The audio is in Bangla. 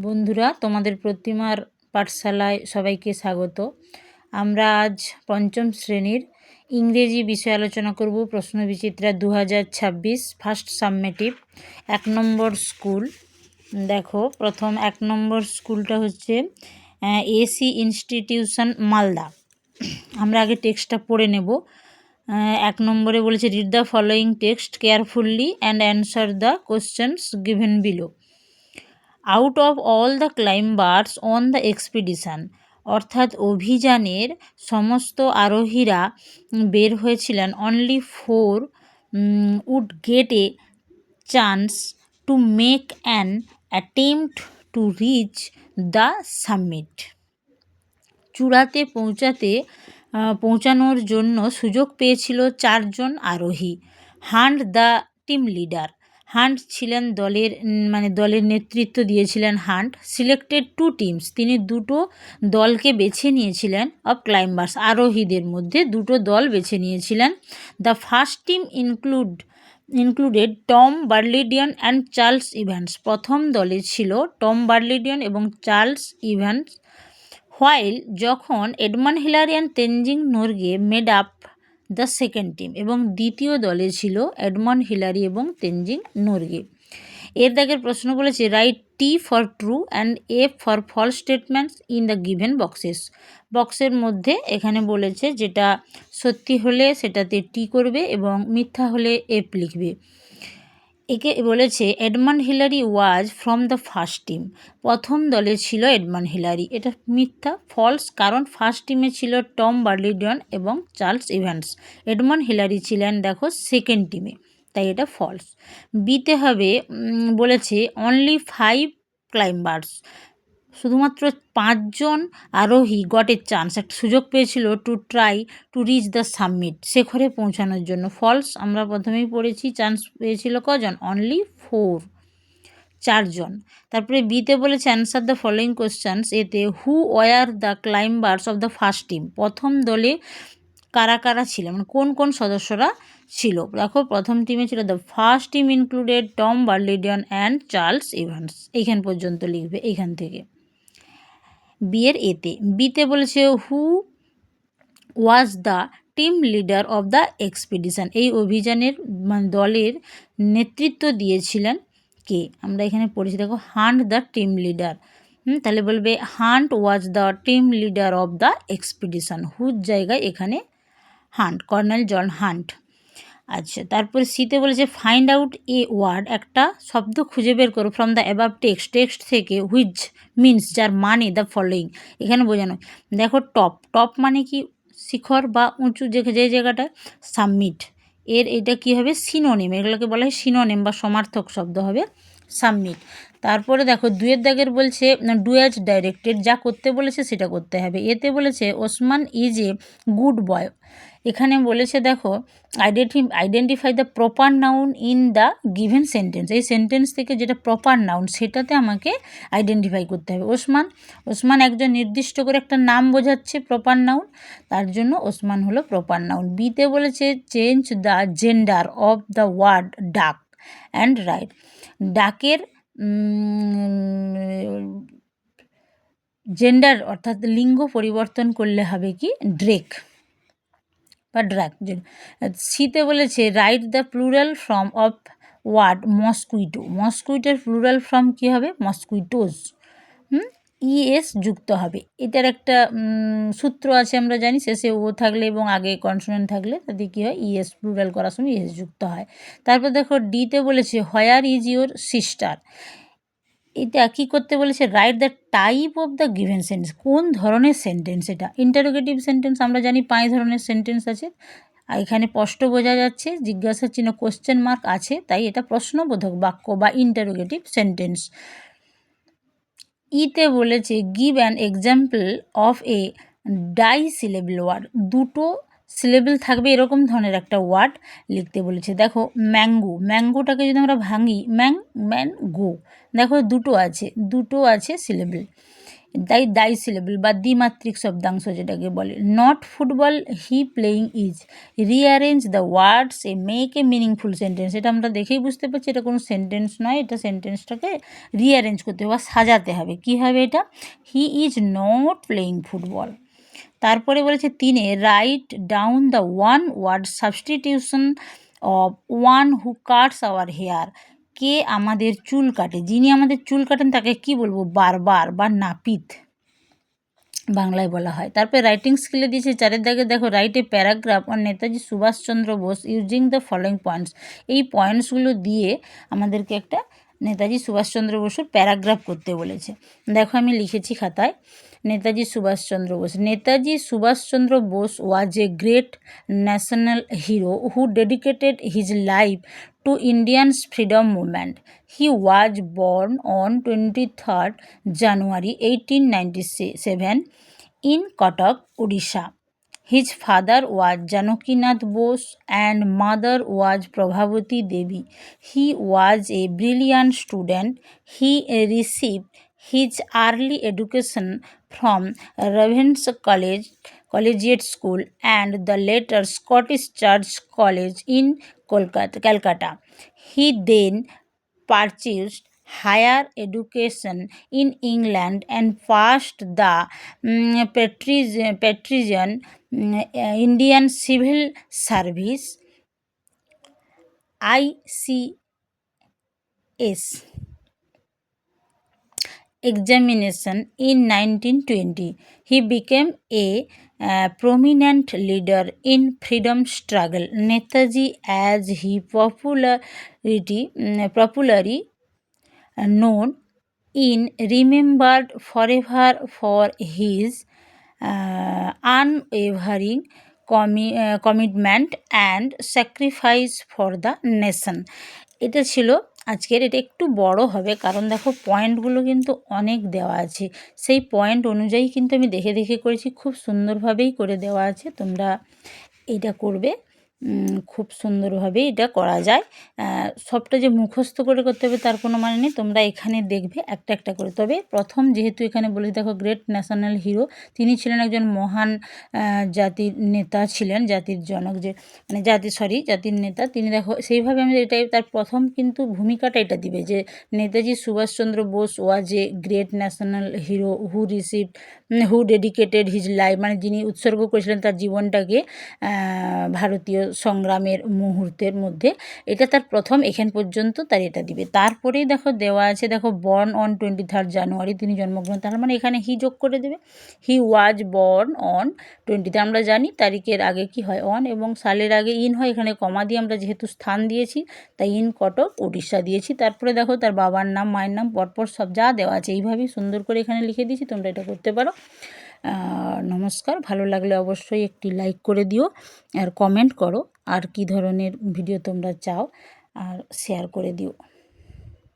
বন্ধুরা, তোমাদের প্রতিমার পাঠশালায় সবাইকে স্বাগত। আমরা আজ পঞ্চম শ্রেণীর ইংরেজি বিষয় আলোচনা করব। প্রশ্নবিচিত্রা 2026 ফার্স্ট সাবমেটিভ 1 নম্বর স্কুল। দেখো, প্রথম 1 নম্বর স্কুলটা হচ্ছে এসি ইনস্টিটিউশন মালদা। আমরা আগে টেক্সটটা পড়ে নেব। 1 নম্বরে বলেছে, read the following text carefully and answer the questions given below. Out of all the climbers on the expedition, অর্থাৎ অভিযানের সমস্ত আরোহীরা বের হয়েছিলেন, only 4 would get a chance to make an attempt to reach the summit. চূড়াতে পৌঁছানোর জন্য সুযোগ পেয়েছিল 4 জন আরোহী। Hunt the team leader, Hunt ছিলেন দলের নেতৃত্ব দিয়েছিলেন হান্ট। সিলেক্টেড 2 টিমস, তিনি 2টো দলকে বেছে নিয়েছিলেন। অফ ক্লাইম্বার্স, আরোহীদের মধ্যে 2টো দল বেছে নিয়েছিলেন। The first team included Tom Bourdillon and Charles Evans, প্রথম দলে ছিল টম বার্লিডিয়ন এবং চার্লস ইভান্স। হোয়াইল, যখন Edmund Hillary and Tenzing Norgay made up the second team, এবং দ্বিতীয় দলে ছিল এডমন্ড হিলারি এবং তেনজিং নোরগে। এর দাগের প্রশ্ন বলেছে, write T for true and F for false statements in the given boxes. বক্সের মধ্যে এখানে বলেছে যেটা সত্যি হলে সেটাতে টি করবে এবং মিথ্যা হলে এফ লিখবে। একে বলেছে Edmund Hillary was from the first team, প্রথম দলে ছিল এডমন্ড হিলারি, এটা মিথ্যা। ফলস, কারণ ফার্স্ট টিমে ছিল টম বার্লিডিয়ন এবং চার্লস ইভান্স। এডমন্ড হিলারি ছিলেন দেখো সেকেন্ড টিমে, তাই এটা ফলস। বিতে হবে বলেছে অনলি 5 ক্লাইম্বার্স, শুধুমাত্র 5 জন আরোহী গট এ চান্স, একটা সুযোগ পেয়েছিল to try to reach the summit, শেখরে পৌঁছানোর জন্য। ফলস, আমরা প্রথমেই পড়েছি চান্স পেয়েছিল কজন, অনলি 4, 4 জন। তারপরে বিতে বলেছে অ্যান্সার দ্য ফলোয়িং কোশ্চেন্স, এতে who were the climbers of the first team, প্রথম দলে কারা কারা ছিল, মানে কোন কোন সদস্যরা ছিল। দেখো, প্রথম টিমে ছিল the first team included Tom Bourdillon and Charles Evans, এইখান পর্যন্ত লিখবে এইখান থেকে। বিয়ের এতে বিতে বলেছে who was the team leader of the expedition, এই অভিযানের দলের নেতৃত্ব দিয়েছিলেন কে, আমরা এখানে পড়েছি দেখো হান্ট দ্য টিম লিডার। তাহলে বলবে hunt was the team leader of the expedition, হুর জায়গায় এখানে হান্ট, কর্নেল জন হান্ট। আচ্ছা, তারপরে সিতে বলেছে ফাইন্ড আউট এ ওয়ার্ড, একটা শব্দ খুঁজে বের করো ফ্রম দ্য অ্যাবাভ টেক্সট থেকে, হুইচ মিনস, যার মানে দ্য ফলোয়িং, এখানে বোঝানো। দেখো, টপ মানে কি, শিখর বা উঁচু যে জায়গাটায়। সাবমিট, এটা কি হবে, সিনোনিম, এগুলোকে বলা হয় সিনোনিম বা সমার্থক শব্দ হবে সাবমিট। তারপরে দেখো 2 দাগের বলছে ডু অ্যাজ ডাইরেক্টেড, যা করতে বলেছে সেটা করতে হবে। এতে বলেছে Osman is a good boy, এখানে বলেছে দেখো identify the proper noun in the given sentence, এই সেন্টেন্স থেকে যেটা প্রপার নাউন সেটাতে আমাকে আইডেন্টিফাই করতে হবে। ওসমান একজন নির্দিষ্ট করে একটা নাম বোঝাচ্ছে, প্রপার নাউন, তার জন্য ওসমান হলো প্রপার নাউন। বিতে বলেছে change the gender of the word duck and right, ডাকের জেন্ডার অর্থাৎ লিঙ্গ পরিবর্তন করলে হবে কি, ড্রেক বা ড্রাক। সিতে বলেছে write the plural form of word mosquito, মস্কুইটোর প্লুরাল ফর্ম কী হবে, মস্কুইটোজ, ইএস যুক্ত হবে। এটার একটা সূত্র আছে, আমরা জানি শেষে ও থাকলে এবং আগে কনসোনেন্ট থাকলে তাতে কী হয়, ইএস প্লুরাল করার সময় ইএস যুক্ত হয়। তারপর দেখো ডিতে বলেছে হোয়ার ইজ ইউর সিস্টার, এটা কী করতে বলেছে, write the type of the given sentence, কোন ধরনের সেন্টেন্স এটা। ইন্টারোগেটিভ সেন্টেন্স আমরা জানি 5 ধরনের সেন্টেন্স আছে, আর এখানে স্পষ্ট বোঝা যাচ্ছে জিজ্ঞাসা চিহ্ন কোশ্চেন মার্ক আছে, তাই এটা প্রশ্নবোধক বাক্য বা ইন্টারোগেটিভ সেন্টেন্স। ইতে বলেছে give an example of a disyllable word, 2টো সিলেবল থাকবে এরকম ধরনের একটা ওয়ার্ড লিখতে বলেছে। দেখো ম্যাঙ্গোটাকে যদি আমরা ভাঙি ম্যাঙ্গো, দেখো দুটো আছে সিলেবল। ডাইসিলেবল বা দ্বিমাত্রিক শব্দাংশ যেটাকে বলে। Not football he playing is, rearrange the words A make a meaningful sentence. এটা আমরা দেখেই বুঝতে পারছি এটা কোনো সেন্টেন্স নয়, এটা সেন্টেন্সটাকে রিঅ্যারেঞ্জ করতে হবে বা সাজাতে হবে। কী হবে এটা? He is not playing football. তারপরে বলেছে 3 write down the one word substitution of one who cuts our hair. কে আমাদের চুল কাটে, যিনি আমাদের চুল কাটেন তাকে কি বলবো? বারবার বা নাপিত বাংলায় বলা হয়। তারপরে রাইটিং স্কিলে দিয়েছে 4 দাগে দেখো, write a paragraph on Netaji Subhash Chandra Bose using the following points. এই পয়েন্টসগুলো দিয়ে আমাদেরকে একটা নেতাজি সুভাষচন্দ্র বসুর প্যারাগ্রাফ করতে বলেছে। দেখো আমি লিখেছি খাতায়, Netaji Subhash Chandra Bose. Netaji Subhash Chandra Bose was a great national hero who dedicated his life to Indians' freedom movement. He was born on 23rd January 1897 in Cuttack, Odisha. His father was Janakinath Bose and mother was Prabhavati Devi. He was a brilliant student. He received his early education from Ravenna Collegiate School and the later Scottish Church College in Calcutta. He then pursued higher education in England and passed the Patrician Indian Civil Service ICS examination in 1920. He became a prominent leader in freedom struggle. Netaji, as he popularly known, in remembered forever for his unwavering commitment and sacrifice for the nation. এটা ছিল আজকের। এটা একটু বড় হবে কারণ দেখো পয়েন্টগুলো কিন্তু অনেক দেওয়া আছে, সেই পয়েন্ট অনুযায়ী কিন্তু আমি দেখে দেখে করেছি, খুব সুন্দরভাবেই করে দেওয়া আছে। তোমরা এটা করবে, খুব সুন্দরভাবেই এটা করা যায়। সবটা যে মুখস্থ করে করতে হবে তার কোনো মানে নেই, তোমরা এখানে দেখবে একটা একটা করে। তবে প্রথম যেহেতু এখানে বলে দেখো গ্রেট ন্যাশনাল হিরো, তিনি ছিলেন একজন মহান জাতির নেতা ছিলেন, জাতির জনক, যে মানে জাতির নেতা তিনি। দেখো সেইভাবে আমি এটাই তার প্রথম কিন্তু ভূমিকাটা এটা দিবে যে Netaji Subhash Chandra Bose was a great national hero who dedicated his life, মানে যিনি উৎসর্গ করেছিলেন তার জীবনটাকে ভারতীয় সংগ্রামের মুহূর্তের মধ্যে। এটা তার প্রথম, এখান পর্যন্ত তার এটা দিবে। তারপরেই দেখো দেওয়া আছে, দেখো বর্ন অন 23rd জানুয়ারি, তিনি জন্মগ্রহণ, তার মানে এখানে হি যোগ করে দেবে। হি ওয়াজ বর্ন অন 20, আমরা জানি তারিখের আগে কি হয় অন এবং সালের আগে ইন হয়, এখানে কমা দিয়ে আমরা যেহেতু স্থান দিয়েছি তাই ইন কটক উড়িষ্যা দিয়েছি। তারপরে দেখো তার বাবার নাম, মায়ের নাম, পরপর সব যা দেওয়া আছে এইভাবেই সুন্দর করে এখানে লিখে দিয়েছি, তোমরা এটা করতে পারো। নমস্কার। ভালো লাগলে অবশ্যই একটি লাইক করে দিও আর কমেন্ট করো আর কি ধরনের ভিডিও তোমরা চাও, আর শেয়ার করে দিও।